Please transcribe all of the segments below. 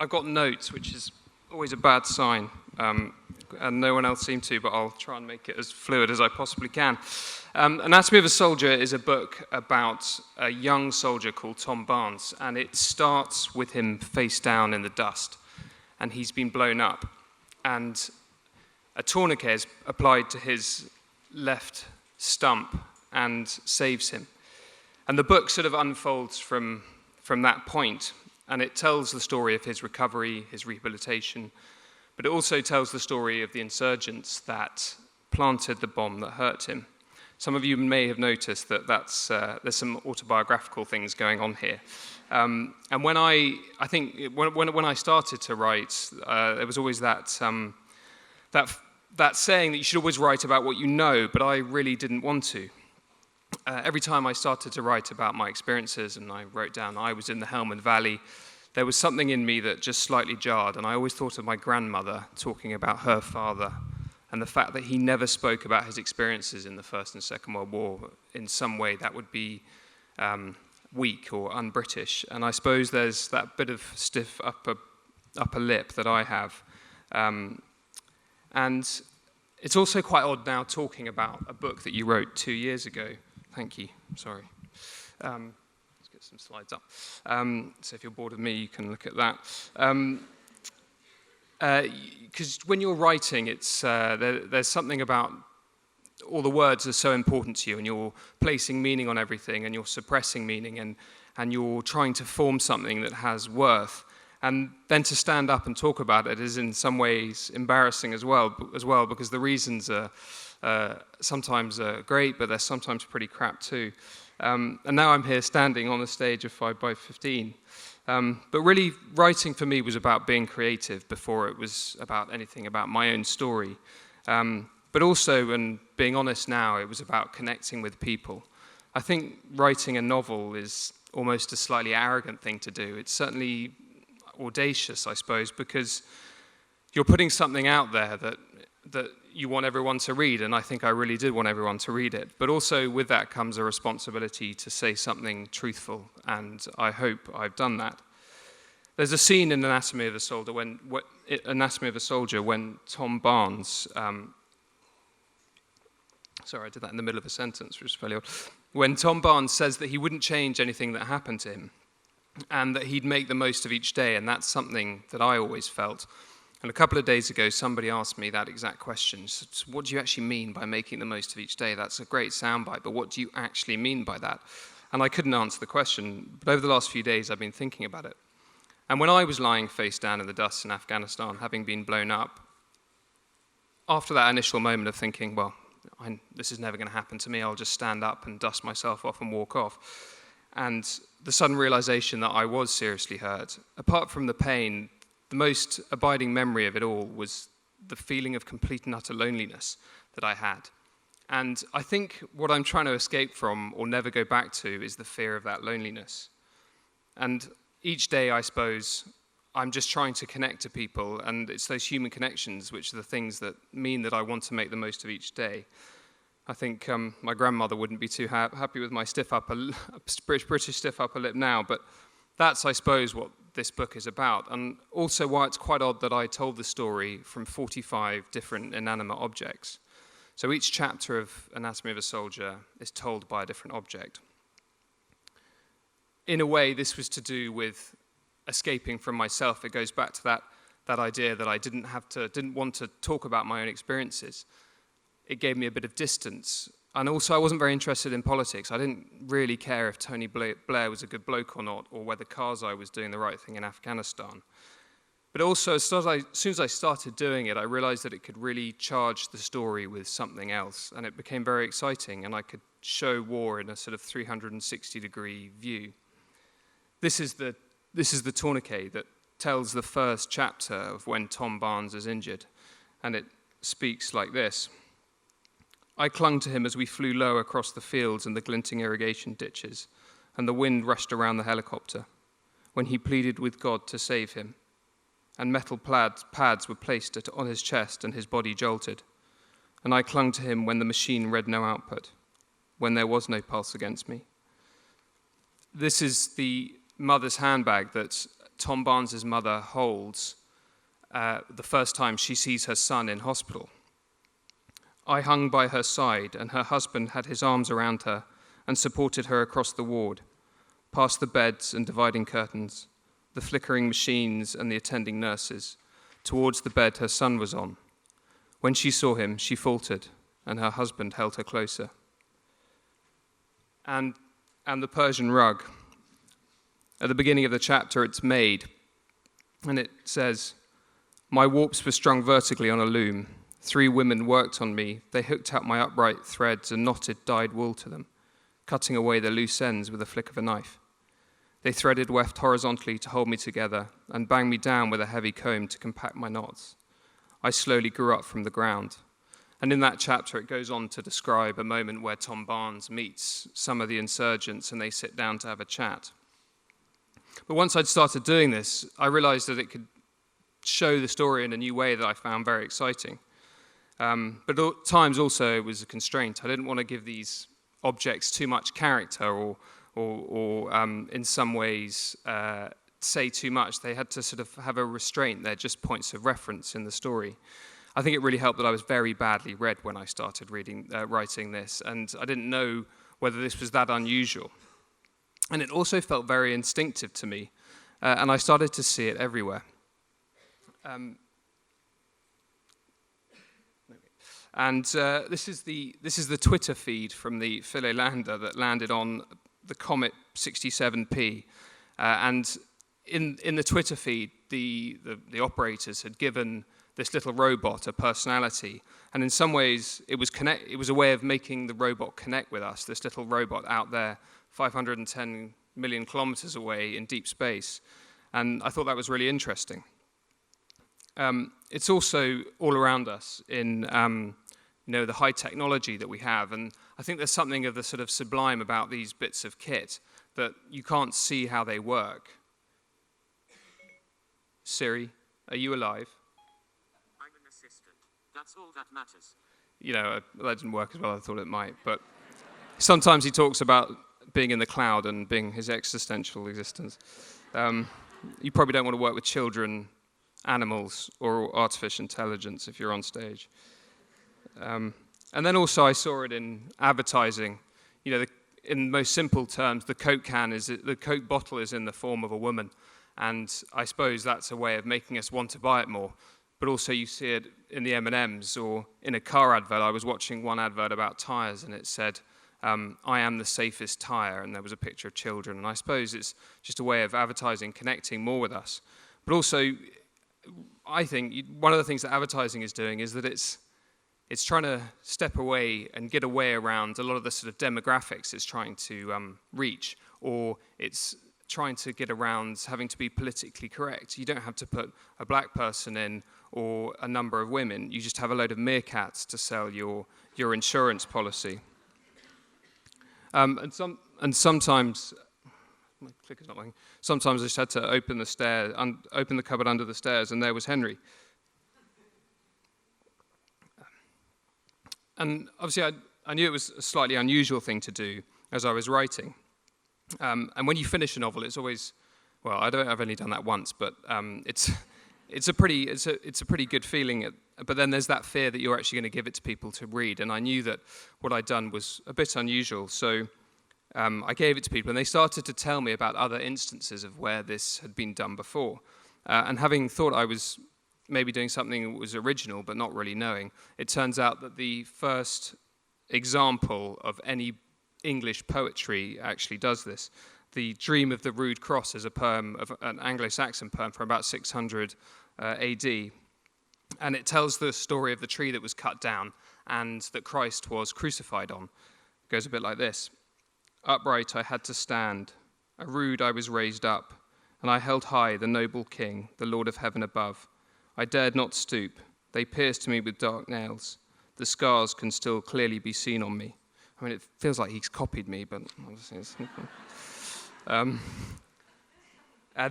I've got notes, which is always a bad sign, and no one else seemed to, but I'll try and make it as fluid as I possibly can. Anatomy of a Soldier is a book about a young soldier called Tom Barnes, and it starts with him face down in the dust, and he's been blown up, and a tourniquet is applied to his left stump and saves him. And the book sort of unfolds from that point, and it tells the story of his recovery, his rehabilitation, but it also tells the story of the insurgents that planted the bomb that hurt him. Some of you may have noticed that there's some autobiographical things going on here. And when I started to write, there was always that saying that you should always write about what you know, but I really didn't want to. Every time I started to write about my experiences, and I wrote down I was in the Helmand Valley, there was something in me that just slightly jarred, and I always thought of my grandmother talking about her father and the fact that he never spoke about his experiences in the First and Second World War in some way that would be weak or un-British. And I suppose there's that bit of stiff upper lip that I have. And it's also quite odd now talking about a book that you wrote 2 years ago. Thank you, sorry. Let's get some slides up. So if you're bored of me, you can look at that. Because when you're writing, there's something about all the words are so important to you, and you're placing meaning on everything, and you're suppressing meaning, and you're trying to form something that has worth. And then to stand up and talk about it is in some ways embarrassing as well, because the reasons are sometimes great, but they're sometimes pretty crap too. And now I'm here standing on the stage of 5x15. But really, writing for me was about being creative before it was about anything about my own story. But also, and being honest now, it was about connecting with people. I think writing a novel is almost a slightly arrogant thing to do. It's certainly audacious, I suppose, because you're putting something out there that you want everyone to read, and I think I really did want everyone to read it. But also with that comes a responsibility to say something truthful, and I hope I've done that. There's a scene in Anatomy of a Soldier when Tom Barnes, sorry, I did that in the middle of a sentence, which was fairly odd. When Tom Barnes says that he wouldn't change anything that happened to him, and that he'd make the most of each day, and that's something that I always felt. And a couple of days ago, somebody asked me that exact question. So what do you actually mean by making the most of each day? That's a great soundbite, but what do you actually mean by that? And I couldn't answer the question, but over the last few days, I've been thinking about it. And when I was lying face down in the dust in Afghanistan, having been blown up, after that initial moment of thinking, well, this is never going to happen to me, I'll just stand up and dust myself off and walk off. And the sudden realization that I was seriously hurt, apart from the pain, the most abiding memory of it all was the feeling of complete and utter loneliness that I had. And I think what I'm trying to escape from or never go back to is the fear of that loneliness. And each day, I suppose, I'm just trying to connect to people, and it's those human connections which are the things that mean that I want to make the most of each day. I think my grandmother wouldn't be too happy with my British stiff upper lip now, but that's, I suppose, what this book is about, and also why it's quite odd that I told the story from 45 different inanimate objects. So each chapter of Anatomy of a Soldier is told by a different object. In a way, this was to do with escaping from myself. It goes back to that idea that I didn't want to talk about my own experiences. It gave me a bit of distance. And also, I wasn't very interested in politics. I didn't really care if Tony Blair was a good bloke or not, or whether Karzai was doing the right thing in Afghanistan. But also, as soon as I started doing it, I realized that it could really charge the story with something else, and it became very exciting, and I could show war in a sort of 360-degree view. This is the tourniquet that tells the first chapter of when Tom Barnes is injured, and it speaks like this. I clung to him as we flew low across the fields and the glinting irrigation ditches, and the wind rushed around the helicopter, when he pleaded with God to save him, and metal pads were placed on his chest and his body jolted, and I clung to him when the machine read no output, when there was no pulse against me. This is the mother's handbag that Tom Barnes's mother holds the first time she sees her son in hospital. I hung by her side, and her husband had his arms around her and supported her across the ward, past the beds and dividing curtains, the flickering machines and the attending nurses, towards the bed her son was on. When she saw him, she faltered, and her husband held her closer. And the Persian rug. At the beginning of the chapter, it's made, and it says, "My warps were strung vertically on a loom. 3 women worked on me. They hooked out my upright threads and knotted dyed wool to them, cutting away the loose ends with a flick of a knife. They threaded weft horizontally to hold me together and banged me down with a heavy comb to compact my knots. I slowly grew up from the ground." And in that chapter, it goes on to describe a moment where Tom Barnes meets some of the insurgents and they sit down to have a chat. But once I'd started doing this, I realized that it could show the story in a new way that I found very exciting. But at times also it was a constraint. I didn't want to give these objects too much character or in some ways say too much. They had to sort of have a restraint. They're just points of reference in the story. I think it really helped that I was very badly read when I started writing this, and I didn't know whether this was that unusual. And it also felt very instinctive to me, and I started to see it everywhere. This is the Twitter feed from the filet lander that landed on the Comet 67P, and in the Twitter feed, the operators had given this little robot a personality, and in some ways it was a way of making the robot connect with us. This little robot out there, 510 million kilometers away in deep space, and I thought that was really interesting. It's also all around us in the high technology that we have, and I think there's something of the sort of sublime about these bits of kit that you can't see how they work. Siri, are you alive? I'm an assistant. That's all that matters. That didn't work as well as I thought it might, but sometimes he talks about being in the cloud and being his existential existence. You probably don't want to work with children, animals, or artificial intelligence if you're on stage. And then also I saw it in advertising. In most simple terms, the Coke bottle is in the form of a woman, and I suppose that's a way of making us want to buy it more. But also you see it in the M&Ms or in a car advert. I was watching one advert about tires, and it said, "I am the safest tire," and there was a picture of children. And I suppose it's just a way of advertising, connecting more with us. But also, I think one of the things that advertising is doing is that it's trying to step away and get away around a lot of the sort of demographics it's trying to reach, or it's trying to get around having to be politically correct. You don't have to put a black person in or a number of women. You just have a load of meerkats to sell your insurance policy. And sometimes, my clicker's not working. Sometimes I just had to open the cupboard under the stairs, and there was Henry. And obviously, I knew it was a slightly unusual thing to do as I was writing. And when you finish a novel, it's always, well, I've only done that once, but it's a pretty good feeling. But then there's that fear that you're actually going to give it to people to read. And I knew that what I'd done was a bit unusual, so I gave it to people, and they started to tell me about other instances of where this had been done before. And having thought I was maybe doing something that was original, but not really knowing, it turns out that the first example of any English poetry actually does this. The Dream of the Rood Cross is a poem, of an Anglo-Saxon poem from about 600 AD, and it tells the story of the tree that was cut down and that Christ was crucified on. It goes a bit like this. Upright I had to stand, a rood I was raised up, and I held high the noble King, the Lord of heaven above. I dared not stoop, they pierced me with dark nails. The scars can still clearly be seen on me. I mean, it feels like he's copied me, but obviously it's...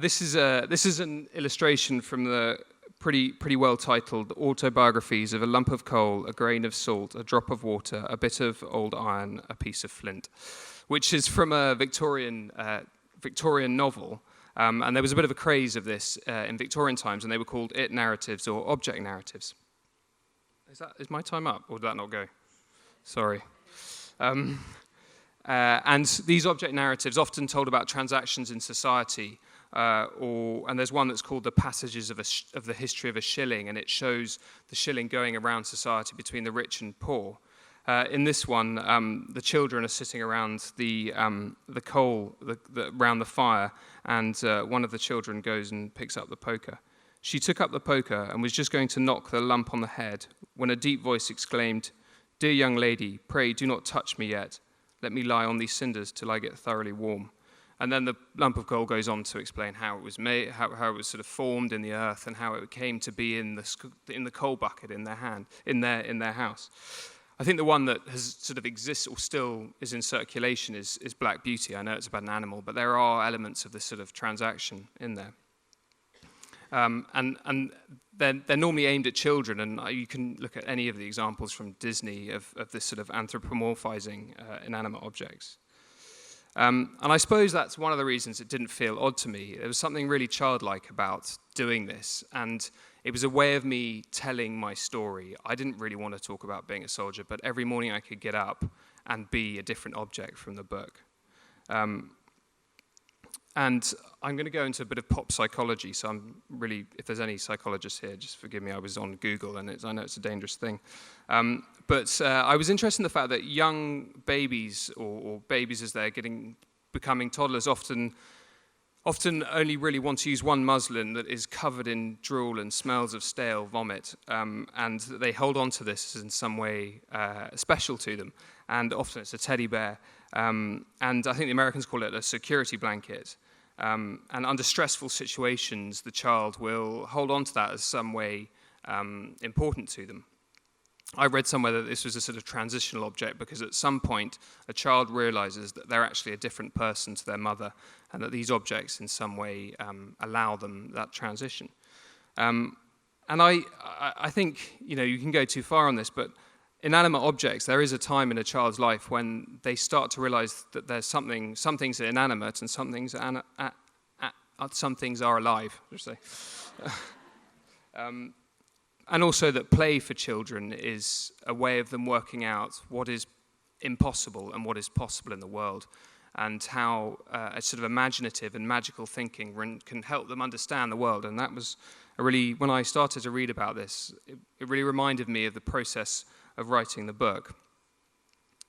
This is an illustration from the pretty well titled Autobiographies of a Lump of Coal, a Grain of Salt, a Drop of Water, a Bit of Old Iron, a Piece of Flint, which is from a Victorian novel, And there was a bit of a craze of this in Victorian times, and they were called it narratives or object narratives. Is my time up, or did that not go? Sorry. And these object narratives often told about transactions in society, and there's one that's called The Passages of the History of a Shilling, and it shows the shilling going around society between the rich and poor. In this one, the children are sitting around the coal, around the fire, and one of the children goes and picks up the poker. She took up the poker and was just going to knock the lump on the head when a deep voice exclaimed, "Dear young lady, pray do not touch me yet. Let me lie on these cinders till I get thoroughly warm." And then the lump of coal goes on to explain how it was made, how it was sort of formed in the earth, and how it came to be in the coal bucket in their house. I think the one that has sort of exists or still is in circulation is Black Beauty. I know it's about an animal, but there are elements of this sort of transaction in there. And they're normally aimed at children, and you can look at any of the examples from Disney of this sort of anthropomorphizing inanimate objects. And I suppose that's one of the reasons it didn't feel odd to me. There was something really childlike about doing this, and it was a way of me telling my story. I didn't really want to talk about being a soldier, but every morning I could get up and be a different object from the book. And I'm going to go into a bit of pop psychology, so I'm really, if there's any psychologists here, just forgive me, I was on Google, and I know it's a dangerous thing. But I was interested in the fact that young babies, or babies as they're becoming toddlers, often only really want to use one muslin that is covered in drool and smells of stale vomit, and they hold on to this in some way special to them, and often it's a teddy bear, and I think the Americans call it a security blanket, and under stressful situations the child will hold on to that as some way important to them. I read somewhere that this was a sort of transitional object because at some point a child realizes that they're actually a different person to their mother, and that these objects in some way allow them that transition. And I think, you can go too far on this, but inanimate objects, there is a time in a child's life when they start to realize that there's some things are inanimate and some things are alive, let's say. And also that play for children is a way of them working out what is impossible and what is possible in the world, and how a sort of imaginative and magical thinking can help them understand the world. And that was when I started to read about this, it really reminded me of the process of writing the book.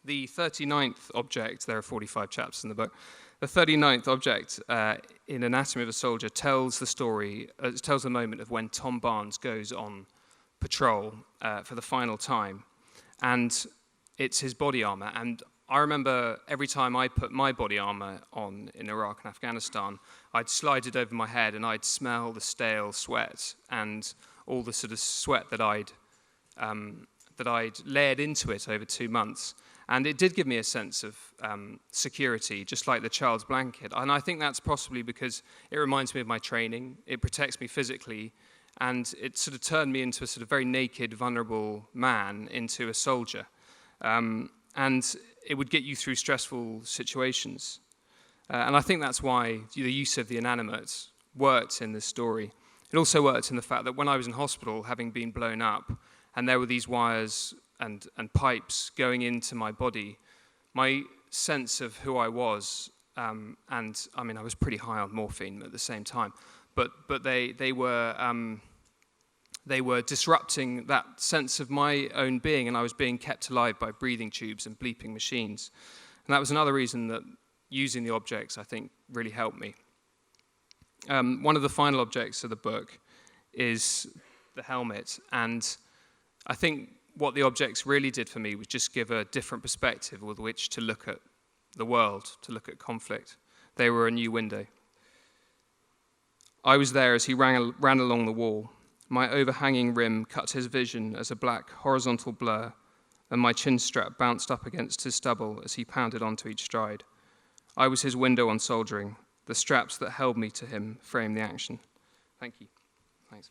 The 39th object, there are 45 chapters in the book, the 39th object in Anatomy of a Soldier tells the moment of when Tom Barnes goes on patrol for the final time, and it's his body armor. And I remember every time I put my body armor on in Iraq and Afghanistan, I'd slide it over my head and I'd smell the stale sweat and all the sort of sweat that I'd layered into it over 2 months. And it did give me a sense of security, just like the child's blanket. And I think that's possibly because it reminds me of my training, it protects me physically, and it sort of turned me into a sort of very naked, vulnerable man into a soldier. And it would get you through stressful situations. And I think that's why the use of the inanimate worked in this story. It also worked in the fact that when I was in hospital, having been blown up, and there were these wires and pipes going into my body, my sense of who I was, and I mean, I was pretty high on morphine at the same time, but they were disrupting that sense of my own being, and I was being kept alive by breathing tubes and bleeping machines. And that was another reason that using the objects, I think, really helped me. One of the final objects of the book is the helmet, and I think what the objects really did for me was just give a different perspective with which to look at the world, to look at conflict. They were a new window. I was there as he ran along the wall. My overhanging rim cut his vision as a black horizontal blur, and my chin strap bounced up against his stubble as he pounded onto each stride. I was his window on soldiering. The straps that held me to him framed the action. Thank you. Thanks.